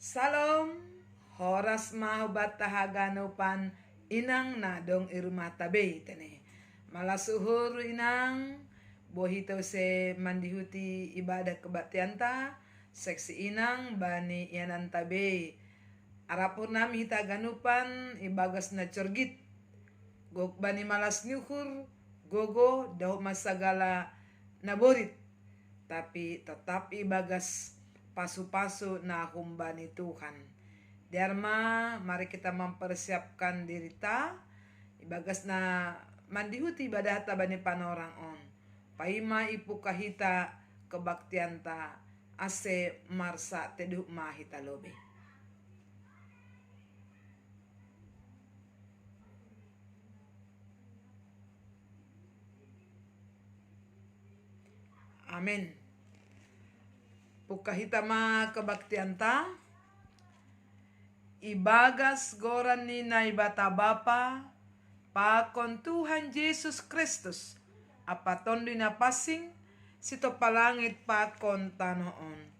Salom, horas mahubat tahaganupan inang na dong irumah tabe tene. Malasuhur inang, bohito se mandihuti ibadah kebaktianta, seksi inang bani yanan tabe. Arapur nami taganupan ibagas na corgit. Gok bani malas nyukur, gogo daw masagala naborit. Tapi tetap ibagas pasu-pasu na humbani Tuhan. Dharma, mari kita mempersiapkan diri ta ibagas na mandihuti ibadah ta bani panorang on. Paima ipu kahita kebaktian ta ase marsa teduh mahita lobe. Amin. Pukahita ma kebaktian ta ibagas goran ni na ibata bapa pakon Tuhan Yesus Kristus apatondo na pasing sito palangit pakon tanoon.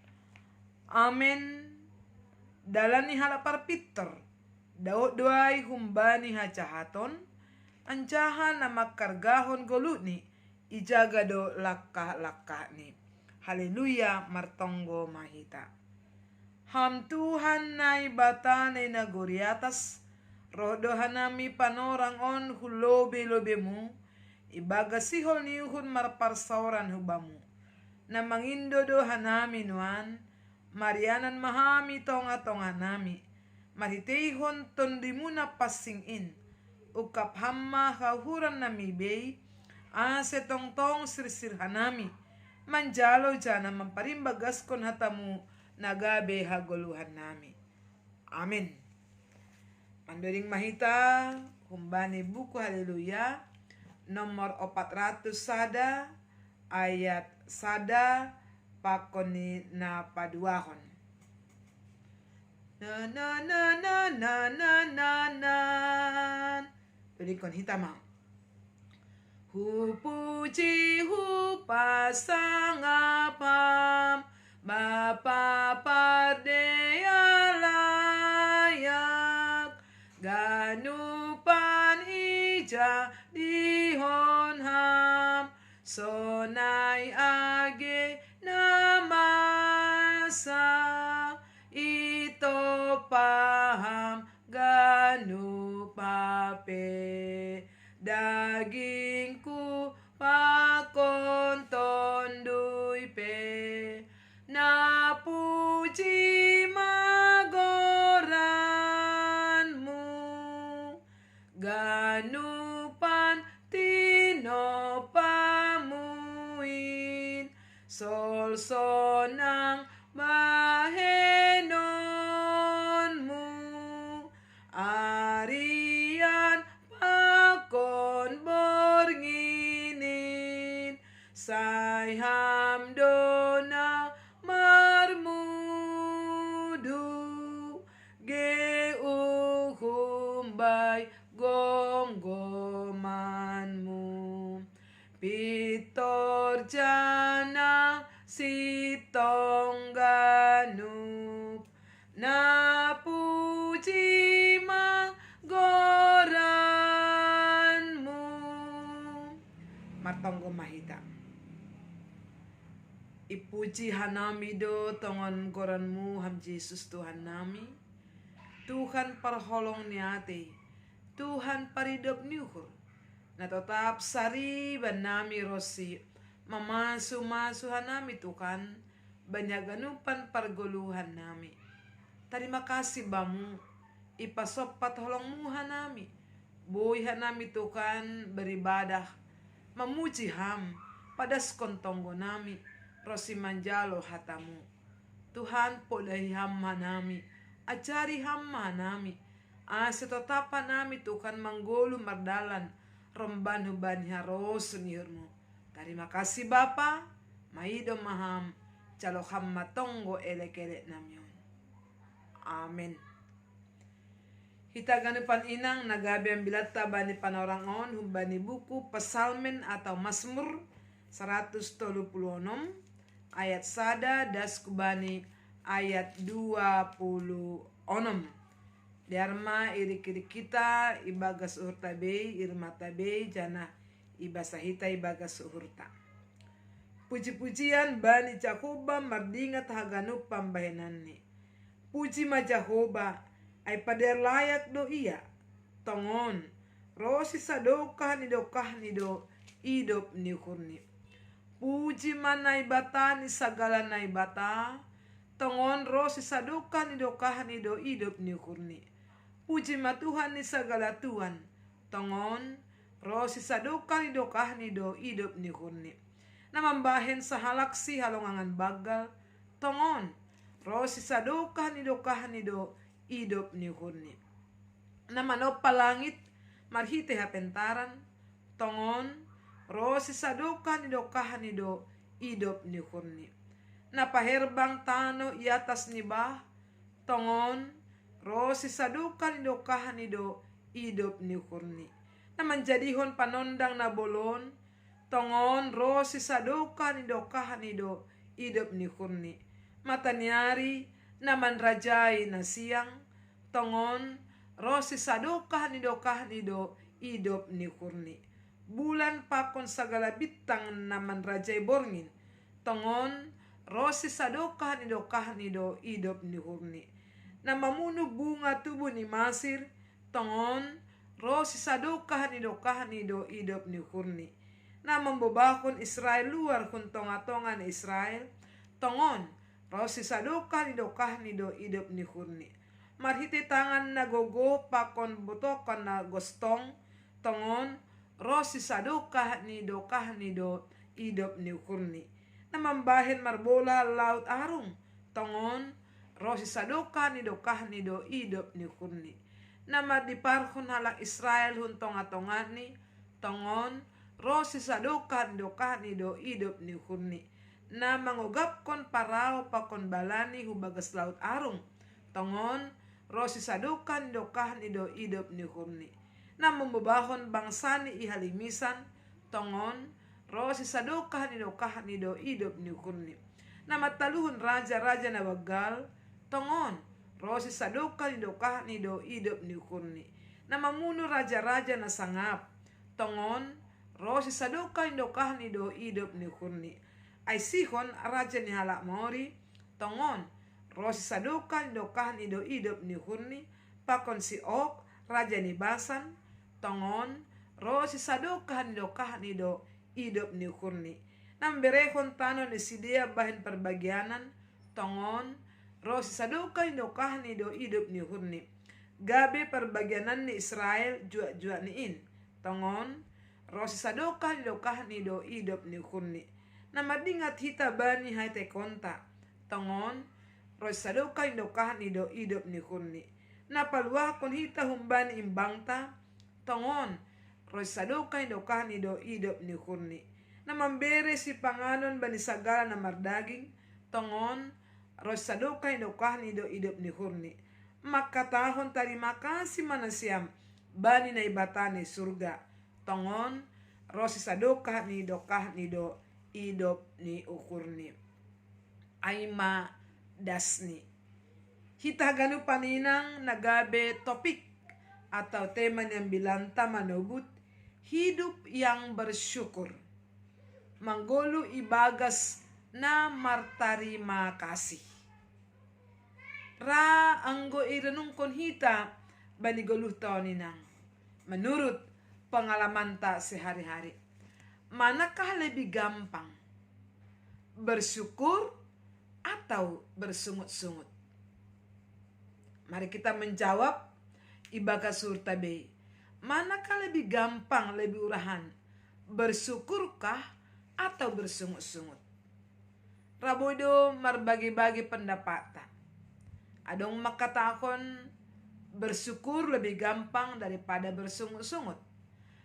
Amen. Dalani halapar Peter daw duay humbani hajahaton anjahan na makargahon goluni ijaga do lakka ni. Haleluya martonggo mahita. Ham Tuhan na ibatane na guriatas rodo hanami panorang on hulobe mu ibaga sihol niuhun marparsauran hubamu na mangindo do hanami nuan marianan mahami tonga nami mariteihon tondimuna passingin ukap hamma hahuran nami bei ase tongtong sirsir hanami manjalo jana mamparimbagas kon hatamu nagabe hagoluhan nami. Amin. Mandoring mahita humbani buku haleluya nomor 400 sada ayat sada pakoni na paduahon. Na. Jadi kon hitama. Hupuji hupasangapam Bapa pardea layak ganupan ija dihonham sonai age namasa ito paham ganu pape dagingku pakon tondui pe na puji magoranmu ganupan tinopamuin sol sonang bahenonmu arian pakon bornginin sai hamdona marmudu geuhumbai gonggomanmu pitor jana sitongganup na puji magoranmu matonggo mahita. Ipuji hanami do tongon goranmu ham Yesus Tuhan nami. Tuhan parholong niate. Tuhan paridop niuhur. Na tetap sari banami rosi. Mamasu hanami Tuhan. Banyaganupan pargoluhan nami. Terima kasih bamu. Ipasopat holongmu hanami. Boy hanami Tuhan beribadah. Memuji ham. Padas kontonggo nami. Rosi manjalo hatamu. Tuhan polai hamma nami. Ajari hamma nami. Setotapa nami Tuhan manggolu mardalan. Romban hubani haros niurmu. Terima kasih Bapa. Maido maham. Calo hamma tonggo elek-elek namyon. Amin. Hitaganupan inang nagabi ang bilata bani panorangon humbani buku pesalmen atau Mazmur 136 ayat sada das kubani ayat 26. Diarma iri-kiri kita ibagas uhur tabe irma tabe jana ibasahita ibagas uhurta. Puji-pujian bani Jakoba mardingat haganu pambahenanni. Puji ma Jakoba ay pader layak do iya. Tongon rosi sadokah ni do idop ni kurni. Puji manai bata ni sagala nai bata. Tongon rosi sadokah ni do idop ni kurni. Puji ma Tuhan ni sagala Tuhan. Tongon rosi sadokah ni do idop ni kurni. Na mambahen sa halaksi halongangan bagal. Tongon rosi sadokah ni do idop ni kurni. Na manop palangit marhite hapentaran. Tongon rosi sadokah ni do idop ni kurni. Na paherbang tano iatas ni bah. Tongon rosi sadokah ni do idop ni kurni. Na manjadihon panondang na bolon. Tongon rosi sadokah ni do idop ni kurni. Matanyari na manrajai na siang. Tongon rosi sadokah ni do idop ni kurni. Bulan pakon sagala bitang na manrajai borngin. Tongon rosi sadokah ni do idop ni kurni. Na mamunu bunga tubuh ni masir. Tongon rosi sadokah ni do idop ni kurni. Na membobakon Israel luar kun tonga-tonga ni Israel. Tongon rosi sadokah ni do idop ni kurni. Marhiti tangan na gogo pakon botokon na gostong. Tongon rosi sadokah ni do idop ni kurni. Na mambahen marbola laut arung. Tongon rosi sadokah ni do idop ni kurni. Na madiparkon halak Israel hun tonga-tonga ni. Tongon rosi sadokah ni do idop ni kurni. Na mangugapkon parao pakon balani hubagas laut arung. Tongon rosi sadokah ni do idop ni kurni. Na membabahon bangsani ihalimisan. Tongon rosi sadokah ni do idop ni kurni. Na mataluhun raja-raja na bagal. Tongon rosi sadokah ni do idop ni kurni. Na mamunu raja-raja na sangap. Tongon rosi sadokah ni do idop ni kurni. Ay Sihon raja ni halak Mori. Tongon rosi sadokah ni do idop ni kurni. Pakon si Ok raja ni Basan. Tongon rosi sadokah ni do idop ni kurni. Namberehon tano ni Sidia bahen perbagianan. Tongon rosi sadokah ni do idop ni kurni. Gabe perbagianan ni Israel jua niin. Tongon rosi sadokah ni do idop ni kurni. Na madingat hita bani haite konta. Tongon rosi sadokah ni do idop ni kurni. Na paluakon hita humbani imbangta. Tongon rosi sadokah ni do idop ni kurni. Na mambere si panganon bani sagala na mardaging. Tongon rosi sadokah ni do idop ni kurni. Makatahon terima kasih manasiam bani na ibatani surga. Tongon rosi sadokah ni do idop ni ukurni. Aima dasni. Hita ganu paninang nagabe topik atau tema yang bilanta manugut hidup yang bersyukur. Manggolu ibagas na martarima kasih. Ra anggo irenungkon hita banigoluh taoninang. Menurut pengalaman tak sehari-hari. Manakah lebih gampang? Bersyukur atau bersungut-sungut? Mari kita menjawab ibagas surtabe. Manakah lebih gampang, lebih urahan? Bersyukurkah atau bersungut-sungut? Rabodo marbagi-bagi pendapatan. Adong makatakon bersyukur lebih gampang daripada bersungut-sungut.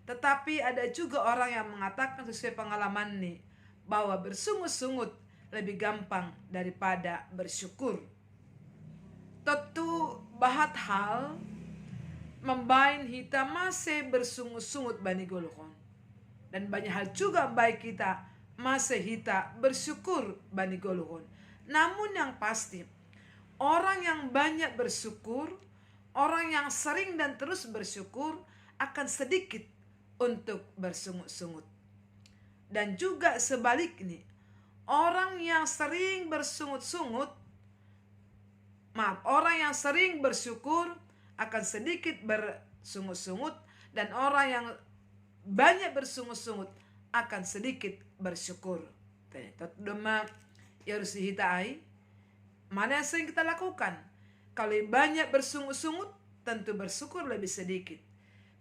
Tetapi ada juga orang yang mengatakan sesuai pengalaman nih bahwa bersungut-sungut lebih gampang daripada bersyukur. Tentu bahat hal membain kita masih bersungut-sungut bani golokon. Dan banyak hal juga baik kita masih kita bersyukur bani golokon. Namun yang pasti Orang yang banyak bersyukur, orang yang sering dan terus bersyukur akan sedikit untuk bersungut-sungut. Dan juga sebaliknya, orang yang sering bersyukur akan sedikit bersungut-sungut, dan orang yang banyak bersungut-sungut akan sedikit bersyukur. Doma harus dihitai. Mana yang sering kita lakukan? Kalau banyak bersungut-sungut, tentu bersyukur lebih sedikit.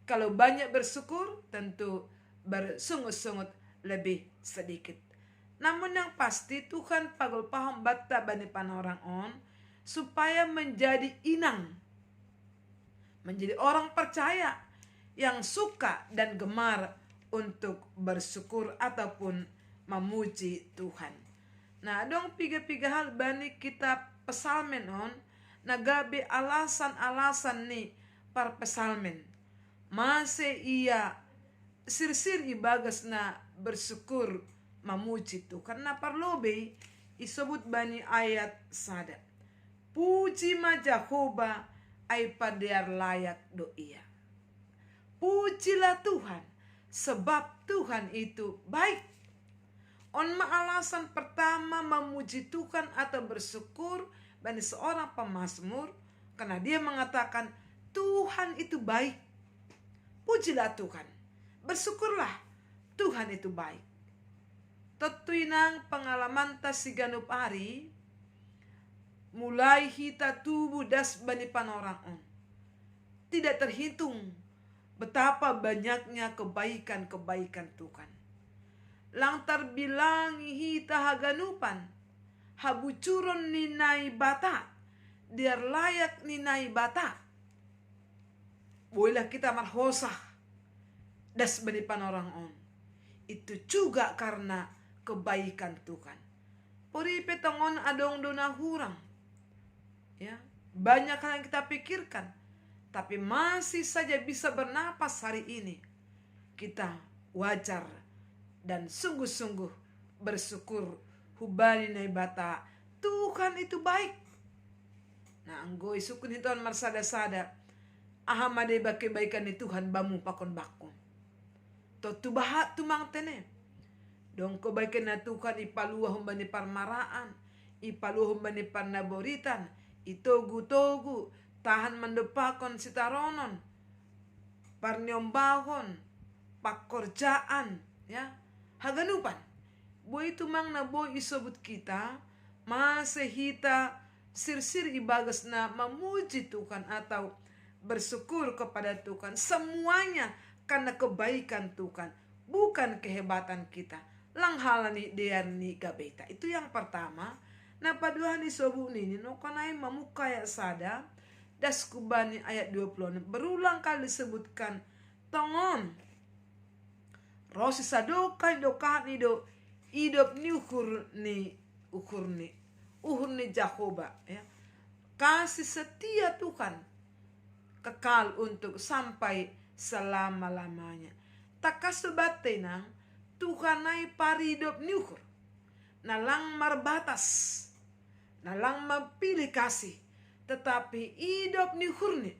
Kalau banyak bersyukur, tentu bersungut-sungut lebih sedikit. Namun yang pasti Tuhan pagul paham bata bani panorang on supaya menjadi inang, menjadi orang percaya yang suka dan gemar untuk bersyukur ataupun memuji Tuhan. Nah, dong piga-piga hal bani kitab pesalmen on nagabe alasan-alasan nih par pesalmen. Masih ia sir-sir ibagas na bersyukur memuji Tuhan. Karena parlobe isebut bani ayat sada. Puji ma Jehovah ai padear layak doia. Pujilah Tuhan sebab Tuhan itu baik. On alasan pertama memuji Tuhan atau bersyukur bagi seorang pemazmur karena dia mengatakan Tuhan itu baik. Pujilah Tuhan, bersyukurlah Tuhan itu baik. Tetuinang pengalaman tasiganup ari mulai hita tubuh das bani panorang on. Tidak terhitung betapa banyaknya kebaikan-kebaikan Tuhan. Lang terbilangi hita haganupan habucuron ninai bata diar layak ninai bata. Bolehlah kita marhosah das bani panorang on. Itu juga karena kebaikan Tuhan. Puri petongon adong dona hurang. Ya, banyak hal yang kita pikirkan, tapi masih saja bisa bernapas hari ini. Kita wajar dan sungguh-sungguh bersyukur hubani naibata Tuhan itu baik. Nah, anggoi sukun hituan marsada-sada ahamade kebaikan ni Tuhan bamu pakon bakon. To tu bahat tu mang tene. Dong kebaikan na Tuhan ipaluah humbani parmaraan, ipaluah humbani parnaboritan, itogu-togu tahan mendepakon sitaronon, parnyombahon, pakorjaan, ya. Haganupan. Boy itu mang na boy isobut kita, masehita sir-sir ibagas na memuji Tuhan atau bersyukur kepada Tuhan. Semuanya karena kebaikan Tuhan, bukan kehebatan kita. Langhalani diarni gabeta. Itu yang pertama. Nah paduhan isobu nini no kanai mamukaya sada das kubani ayat 20 berulang kali disebutkan tongon rosi sadokai doka ni do idop ni ukur ni Jehovah, ya. Kasih setia Tuhan kekal untuk sampai selama-lamanya. Tak kasubate nang Tuhan nai paridop ni ukur nalang marbatas, nalang mapilih kasih, tetapi idop ni hurni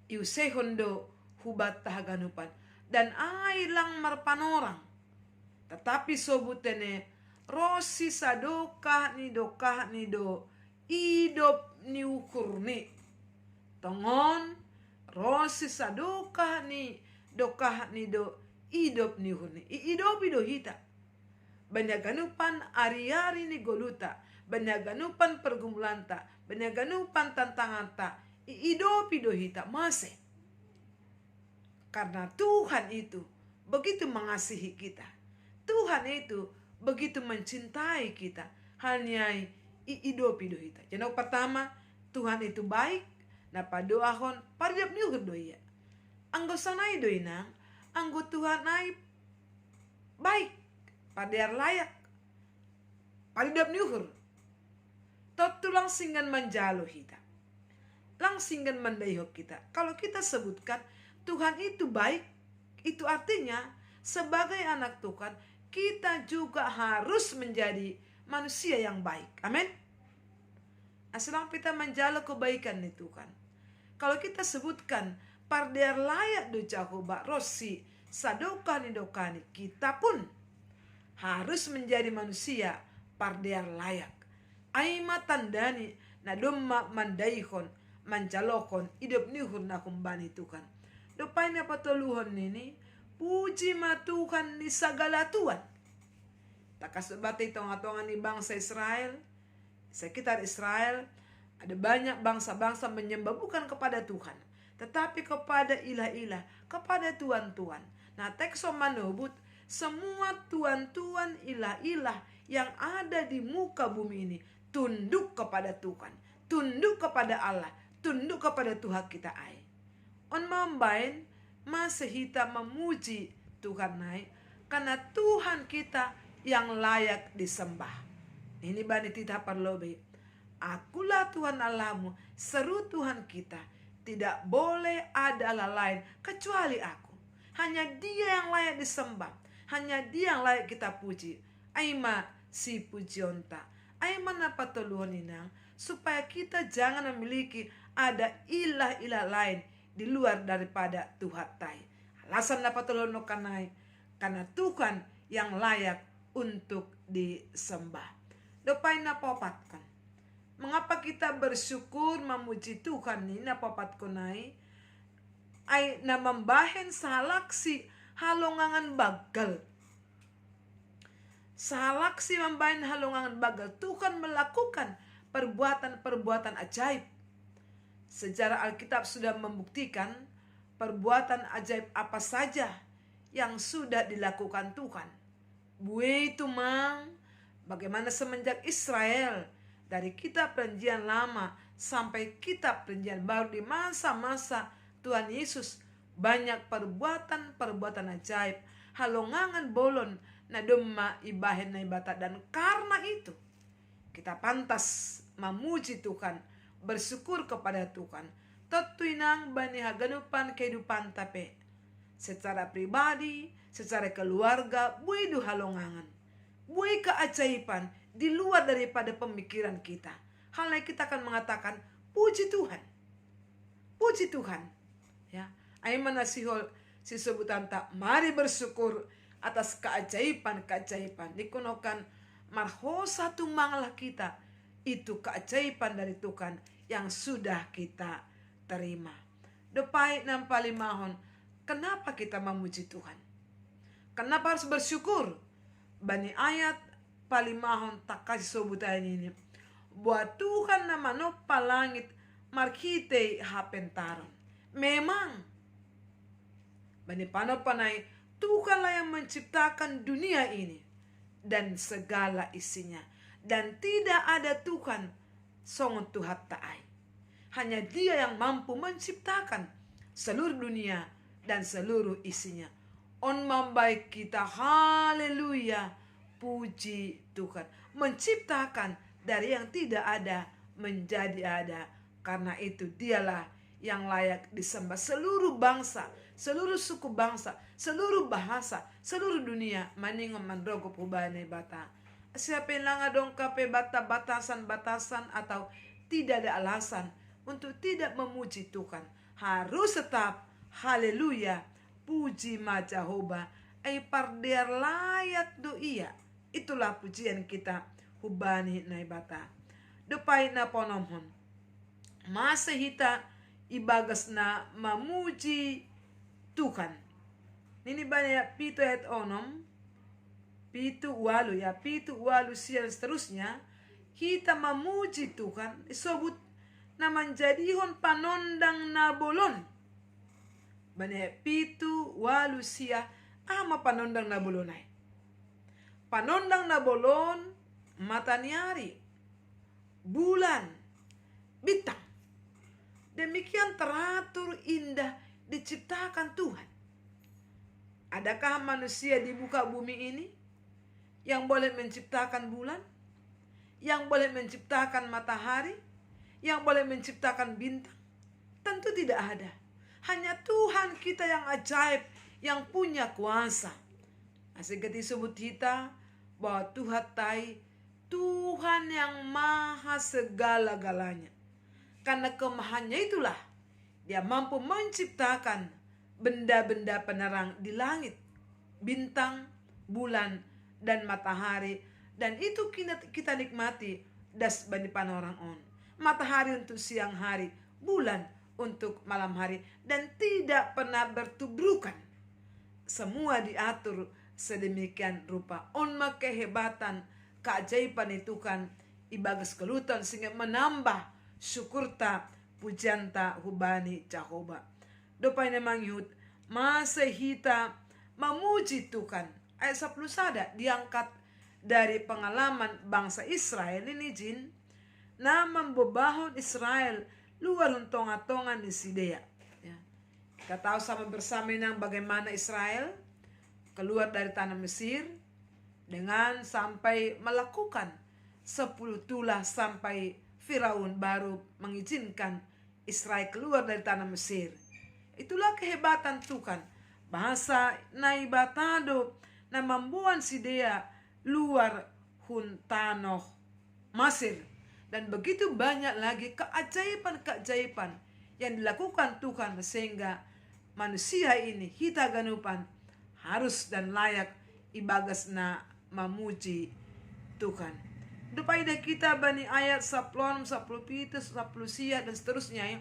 iusehondo hubat tahaganupan dan ailang marpanorang, tetapi sobutene rosi sadoka ni do idop ni ukurni tongon rosi sadoka ni dokah ni do idop ni hurni idop ido hita banyaganupan ari-ari ni goluta, banyaganupan pergumulanta, banyaganupan tantanganta, iidopi dohita masih. Karena Tuhan itu begitu mengasihi kita. Tuhan itu begitu mencintai kita. Hanya iidopi dohita. Jadi pertama, Tuhan itu baik. Napa doahon pariap niuhur doia. Anggo sanai doinang, anggo Tuhan nai baik. Padear layak. Paridap niuhur. Totu langsingan menjalo kita. Langsingan mendaihok kita. Kalau kita sebutkan Tuhan itu baik, itu artinya sebagai anak Tuhan, kita juga harus menjadi manusia yang baik. Amin. Asalang kita menjalo kebaikan ni Tuhan. Kalau kita sebutkan pardear layak do Jehovah Rosi sadoka ni dokani, kita pun harus menjadi manusia pardear layak. Aima tandani na domma mandaihon manjalokon hidup nihun na kumbani Tuhan. Dopain na patuluhon nini, puji ma Tuhan ni segala Tuhan. Takasubati tonga-tonga ni bangsa Israel. Sekitar Israel ada banyak bangsa-bangsa menyembah bukan kepada Tuhan, tetapi kepada ilah-ilah, kepada tuan-tuan. Nah, tekso manubut semua tuan-tuan ilah-ilah yang ada di muka bumi ini tunduk kepada Tuhan, tunduk kepada Allah, tunduk kepada Tuhan kita ai. On mambain masih kita memuji Tuhan naik karena Tuhan kita yang layak disembah. Ini bani tita perlobe. Akulah Tuhan Allahmu, seru Tuhan kita. Tidak boleh ada Allah lain kecuali aku. Hanya Dia yang layak disembah. Hanya Dia yang layak kita puji. Aima si pujionta. Aima napa toluhon inang. Supaya kita jangan memiliki ada ilah-ilah lain di luar daripada Tuhan tai. Alasan napa toluhon no kanai. Karena Tuhan yang layak untuk disembah. Dopain na popatkan. Mengapa kita bersyukur memuji Tuhan ni na popatkonai? Ay na membahen salaksi halongangan bagal. Salaksi membahen halongangan bagal. Tuhan melakukan perbuatan-perbuatan ajaib. Sejarah Alkitab sudah membuktikan perbuatan ajaib apa saja yang sudah dilakukan Tuhan. Bue itu mang. Bagaimana semenjak Israel dari kitab Perjanjian Lama sampai kitab Perjanjian Baru di masa-masa Tuhan Yesus banyak perbuatan-perbuatan ajaib, halongangan bolon na domma ibahen na ibata, dan karena itu kita pantas memuji Tuhan, bersyukur kepada Tuhan. Tetuinang bani haganupan kehidupan tape secara pribadi, secara keluarga, buidu halongangan. Buai keajaiban di luar daripada pemikiran kita. Halnya kita akan mengatakan puji Tuhan. Puji Tuhan. Ya, aimana sihol si sebutan tak mari bersyukur atas keajaiban-keajaiban. Dikunokan marhosa tumanglah kita. Itu keajaiban dari Tuhan yang sudah kita terima. Depai nampalimahon. Kenapa kita memuji Tuhan? Kenapa harus bersyukur? Bani ayat palimahon tak kasih sobutan ini. Buat Tuhan nama nopa langit markite hapentaron. Memang bani panopanai Tuhanlah yang menciptakan dunia ini dan segala isinya. Dan tidak ada Tuhan songon Tuhan ta'ai. Hanya Dia yang mampu menciptakan seluruh dunia dan seluruh isinya. On membaik kita, haleluya, puji Tuhan. Menciptakan dari yang tidak ada menjadi ada. Karena itu Dialah yang layak disembah. Seluruh bangsa, seluruh suku bangsa, seluruh bahasa, seluruh dunia maningom mandrogo pubane bata. Siapa yang dong kape batasan-batasan atau tidak ada alasan untuk tidak memuji Tuhan. Harus tetap haleluya, puji ma Jehovah, ay pardear layak do iya. Itulah pujian kita hubani na ibata. Dupay na ponomhon. Masa hita ibagas na mamuji Tuhan. Nini banyak pito et onom, pitu walu ya, pitu walu siya seterusnya. Kita memuji Tuhan, disebut na menjadihon panondang na bolon. Bane pitu walu siya ama panondang na bolonay. Panondang na bolon, matanyari, bulan, bintang. Demikian teratur indah diciptakan Tuhan. Adakah manusia di muka bumi ini yang boleh menciptakan bulan, yang boleh menciptakan matahari, yang boleh menciptakan bintang? Tentu tidak ada. Hanya Tuhan kita yang ajaib, yang punya kuasa. Asik disebut kita bahwa Tuhan tai Tuhan yang maha segala-galanya. Karena kemahannya itulah Dia mampu menciptakan benda-benda penerang di langit, bintang, bulan, dan matahari. Dan itu kita nikmati das bani panorang on. Matahari untuk siang hari, bulan untuk malam hari, dan tidak pernah bertubrukan. Semua diatur sedemikian rupa. Onma kehebatan, keajaiban itu kan ibagas kelutan sehingga menambah syukurta pujanta hubani Jehovah. Dopai namang yud masa hita memuji Tuhan. Ayat 10 sada diangkat dari pengalaman bangsa Israel ini jin na membebahon Israel luar untongan-tongan di Sidea. Ya. Kita tahu sama bersama nang bagaimana Israel keluar dari tanah Mesir dengan sampai melakukan 10 tulah sampai Firaun baru mengizinkan Israel keluar dari tanah Mesir. Itulah kehebatan Tuhan. Bahasa naibatado na membuat Sidea luar huntanoh Mesir. Dan begitu banyak lagi keajaiban-keajaiban yang dilakukan Tuhan sehingga manusia ini hita ganupan harus dan layak ibagas na memuji Tuhan. Dupaida kita bani ayat 10, 10 sia dan seterusnya ya.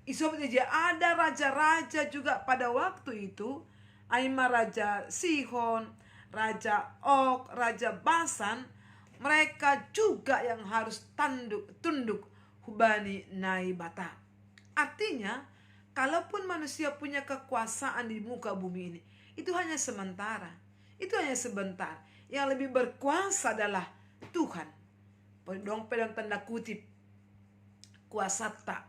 Isobat aja ada raja-raja juga pada waktu itu. Aima Raja Sihon, Raja Og, Raja Basan. Mereka juga yang harus tunduk hubani naibata. Artinya, kalaupun manusia punya kekuasaan di muka bumi ini, itu hanya sementara. Itu hanya sebentar. Yang lebih berkuasa adalah Tuhan. Pedang tanda kutip, kuasa tak,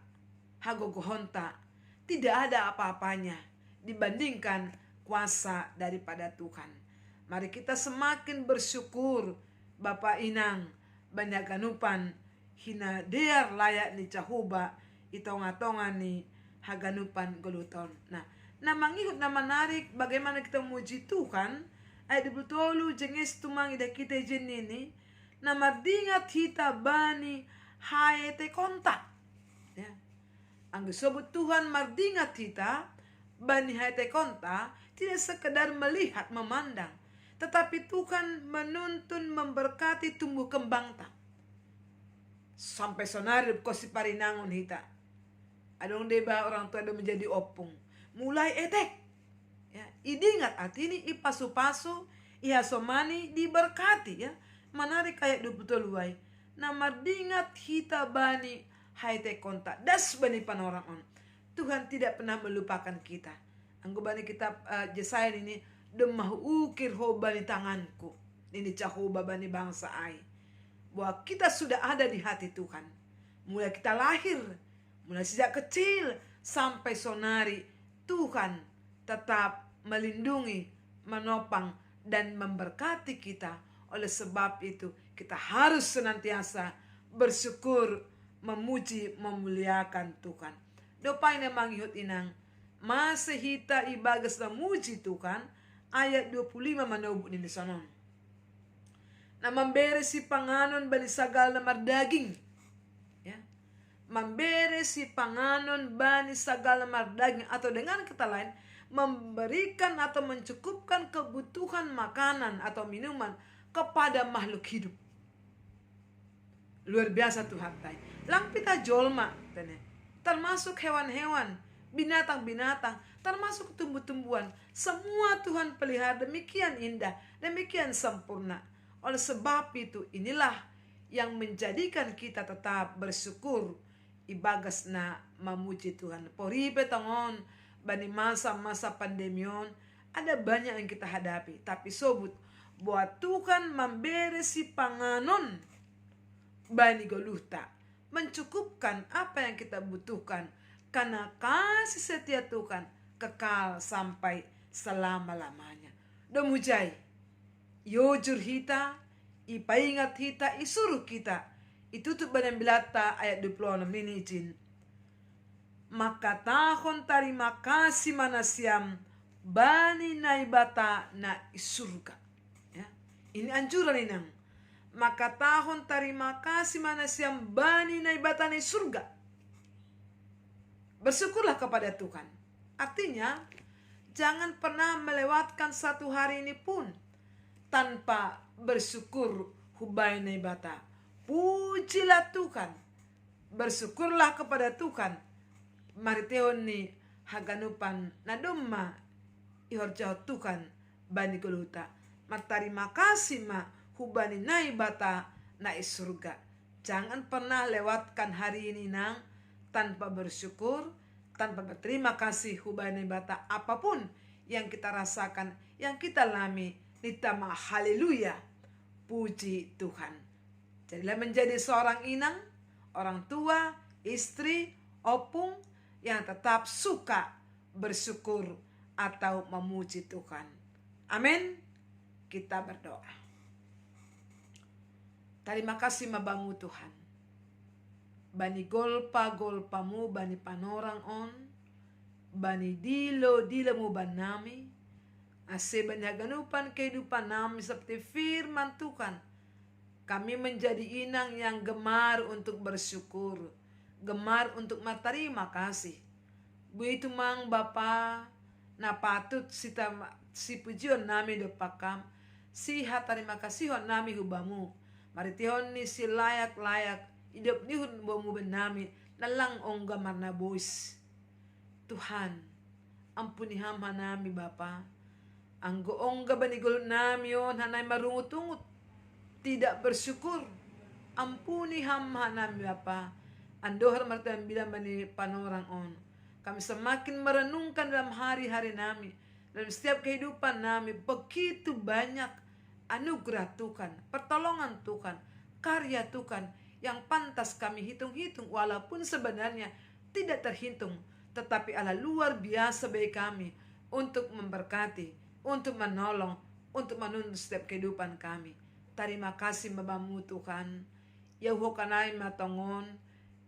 hagogohonta, tidak ada apa-apanya dibandingkan kuasa daripada Tuhan. Mari kita semakin bersyukur, Bapak Inang, banyak ganupan, hina dear layak ni cahuba, itong-atongan ni haganupan goluton. Nah, namangihut na menarik bagaimana kita memuji Tuhan, ayat 20 jengis tumang ida kita jen ini, na mardingat hita bani haete kontak. Ya. Ang disebut Tuhan mardingat hita bani haete kontak tidak sekedar melihat, memandang, tetapi Tuhan menuntun, memberkati tumbuh kembang tak. Sampai sonari kosi parinangon hita. Adong deba orang tua ada menjadi opung. Mulai etek. Ya, idingat atini ipasu-pasu, ihasomani diberkati ya. Menarik ayat 22. Namardingat hita bani haite konta. Das bani panorang on. Tuhan tidak pernah melupakan kita. Anggo bani kitab Yesaya ini demah ukir ho bani tanganku. Ini cahoba bani bangsa ai. Bahwa kita sudah ada di hati Tuhan. Mulai kita lahir, mulai sejak kecil sampai sonari, Tuhan tetap melindungi, menopang dan memberkati kita. Oleh sebab itu kita harus senantiasa bersyukur, memuji, memuliakan Tuhan. Dopain emang ihut inang masih hita ibagas memuji Tuhan. Ayat 25 manubuk ni sonon. Na memberi si panganon bani sagal na mardaging. Ya. Memberi si panganon bani sagal na mardaging, atau dengan kata lain memberikan atau mencukupkan kebutuhan makanan atau minuman kepada makhluk hidup. Luar biasa Tuhan tay. Lang pita jolma termasuk hewan-hewan, binatang-binatang, termasuk tumbuh-tumbuhan. Semua Tuhan pelihara demikian indah, demikian sempurna. Oleh sebab itu inilah yang menjadikan kita tetap bersyukur, ibagasna memuji Tuhan. Poripe tangon bani masa-masa pandemion ada banyak yang kita hadapi, tapi sobut buat Tuhan memberi si panganon bani goluhta, mencukupkan apa yang kita butuhkan, karena kasih setia Tuhan kekal sampai selama-lamanya. Domujai yojur hita, ipaingat hita, isuruh kita. Itu tuh badan bilata ayat 26 ini izin. Maka tahun terima kasih manasiam bani naibata na isurga. Ya. Ini anjuran inang. maka tahun terima kasih mana siam bani na ibata ni surga. Bersyukurlah kepada Tuhan. Artinya, jangan pernah melewatkan satu hari ini pun tanpa bersyukur hubai na ibata. Pujilah Tuhan. Bersyukurlah kepada Tuhan. Mari tehon ni haganupan na dumma ihorjao Tuhan bani goluta. Terima kasih ma hubani na ibata na surga. Jangan pernah lewatkan hari ini nang tanpa bersyukur, tanpa berterima kasih hubani bata apapun yang kita rasakan, yang kita alami. Nitama haleluya, puji Tuhan. Jadilah menjadi seorang inang, orang tua, istri, opung yang tetap suka bersyukur atau memuji Tuhan. Amin. Kita berdoa. Terima kasih mabamu Tuhan. Bani golpa-golpamu, bani panorang on, bani dilo-dilomu banami, ase bani haganupan kehidupan nami seperti firman Tuhan. Kami menjadi inang yang gemar untuk bersyukur, gemar untuk berterima kasih. Begitu mang Bapa, na patut si pujian nami dopakam, si terima kasih nami hubamu. Mari tihon ni si layak-layak hidup nihun bomu benami nalang ongga marna bois. Tuhan, ampuni hama nami Bapa. Anggo ongga banigol nami on hanay marungut-ungut, tidak bersyukur. Ampuni hama nami Bapa. Andohar martayan bilang bani panorang on. Kami semakin merenungkan dalam hari-hari nami, dalam setiap kehidupan nami, begitu banyak anugerah Tuhan, pertolongan Tuhan, karya Tuhan yang pantas kami hitung-hitung, walaupun sebenarnya tidak terhitung, tetapi Allah luar biasa bagi kami untuk memberkati, untuk menolong, untuk menuntun setiap kehidupan kami. Terima kasih Bapamu Tuhan. Yahukanai matongon,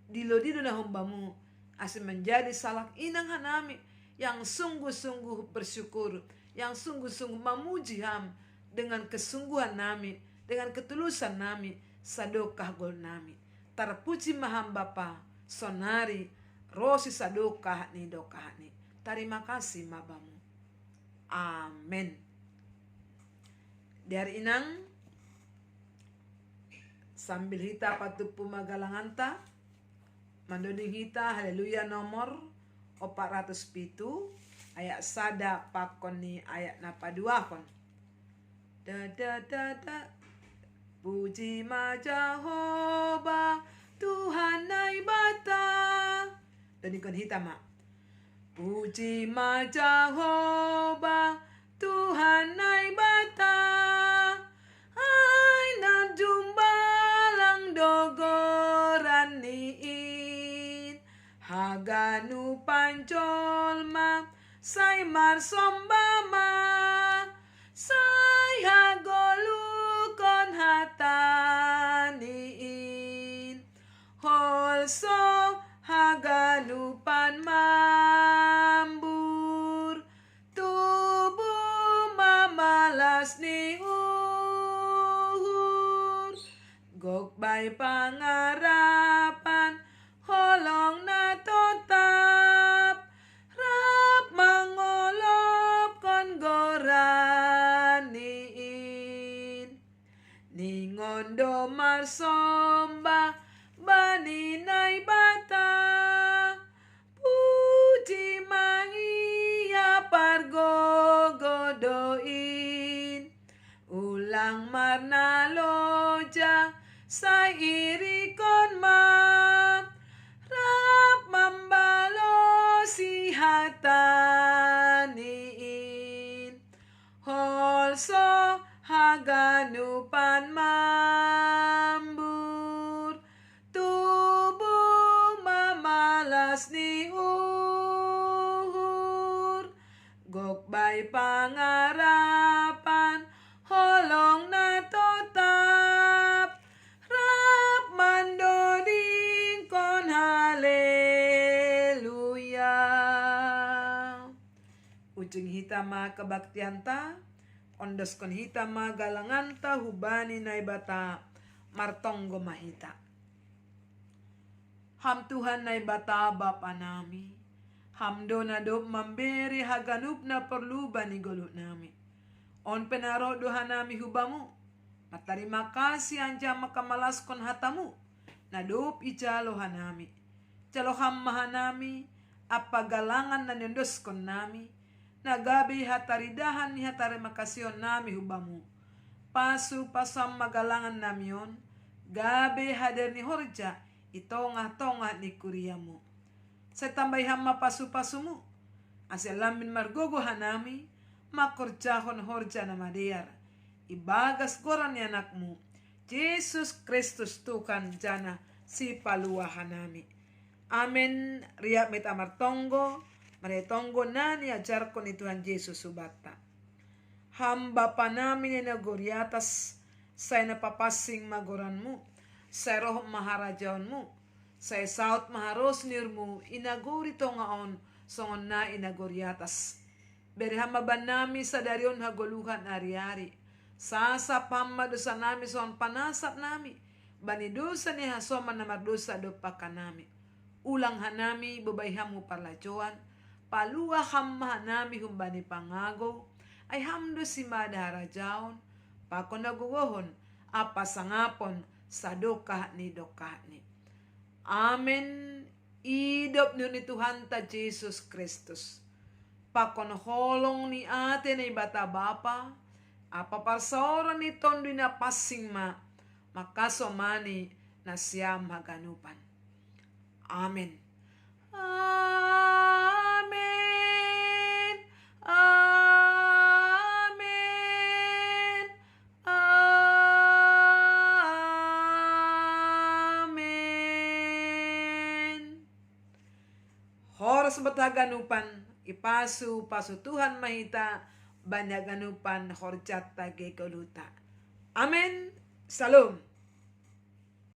dilo-dilo na humbamu, asin menjadi salak inang hanami yang sungguh-sungguh bersyukur, yang sungguh-sungguh memuji Ham dengan kesungguhan nami, dengan ketulusan nami, sadokah gol nami. Terpuji maham Bapa, sonari, rosi sadokah ni dokah ni. Terima kasih mabamu. Amin. Dari inang, sambil hita patupu magalanganta, mandoding hita haleluya nomor 407 ayat sada pakon ni ayat napaduakon. Da puji ma Jehovah Tuhan na ibata. Dan ikon hita ma. Puji ma Jehovah Tuhan na ibata. Ay na jumbalang dogoran niin. Haganu panjolma say marsombama. Say hagolukon hataniin. Holso haganupan mambur. Tubuh mamalas ni uhur. Gokbay pangarapan holong na totap. Rap mangolop kon goraniin. Ningondo marsomba bani nay bata. Puji mangia pargogodoin. Ulang marna loja say irikon ma. Rap mambalo si hataniin. Holso haganupan mambur. Tubuh mamalas ni uhur. Gokbay pangarapan holong na totap. Rap mandoding kon haleluya. Ujung hitama kebaktianta, ondos kon hitama galanganta hubani na ibata. martonggo mahita. Ham Tuhan na bata bapa nami, hamdo na do mamberi haganup na perluban ni golut nami. On penaro doha nami hubamu, matarima kasih anja makamalaskon hatamu, na dop ijalo hanami. Jalo hammaha nami, apa galangan na nendoskon nami, nagabi hataridahan ni hatari makasyon nami hubamu. Pasu pasam magalangan namion, gabi hadir ni horja, itongah-tongah ni kuriamu. Sa tambay hamma pasu-pasumu, aselamin margogo hanami, makorjahon horja na madiar. Ibagas koran ni anakmu, Jesus Kristus Tuhan jana si paluahan nami. Amen. Riak met amartonggo, maretonggo nani ajar ko ni Tuhan Yesus subata. Hamba pa namin na nagoriatas sa napapasing magoranmu, sa roh maharajaonmu, sa saut maharos nirmu, inaguri to ngaon, songon na inagoriatas. Berhama ba nami sa darion hagoluhan ari-ari, sasa pamma dosa nami son panasap nami, banidusa ni hasoman na mardosa do pakanami. Ulang hanami babayhamu parlajoan, palua hamma hanami humbani pangago, ay hamdo si madaharajaon, pakon nagugohon, apa sangapon, sa dokah ni. Amen. Idop ni Tuhan ta Jesus Kristus. Pakon holong ni ate na ibata bapa, apa parsaoran ni tondo na pasing makasomani na siyam haganupan. Amen. Amen. Amen. Amen. Horas bataganupan, ipasu Tuhan mahita, banaganupan horjat tage koluta. Amen. Salam.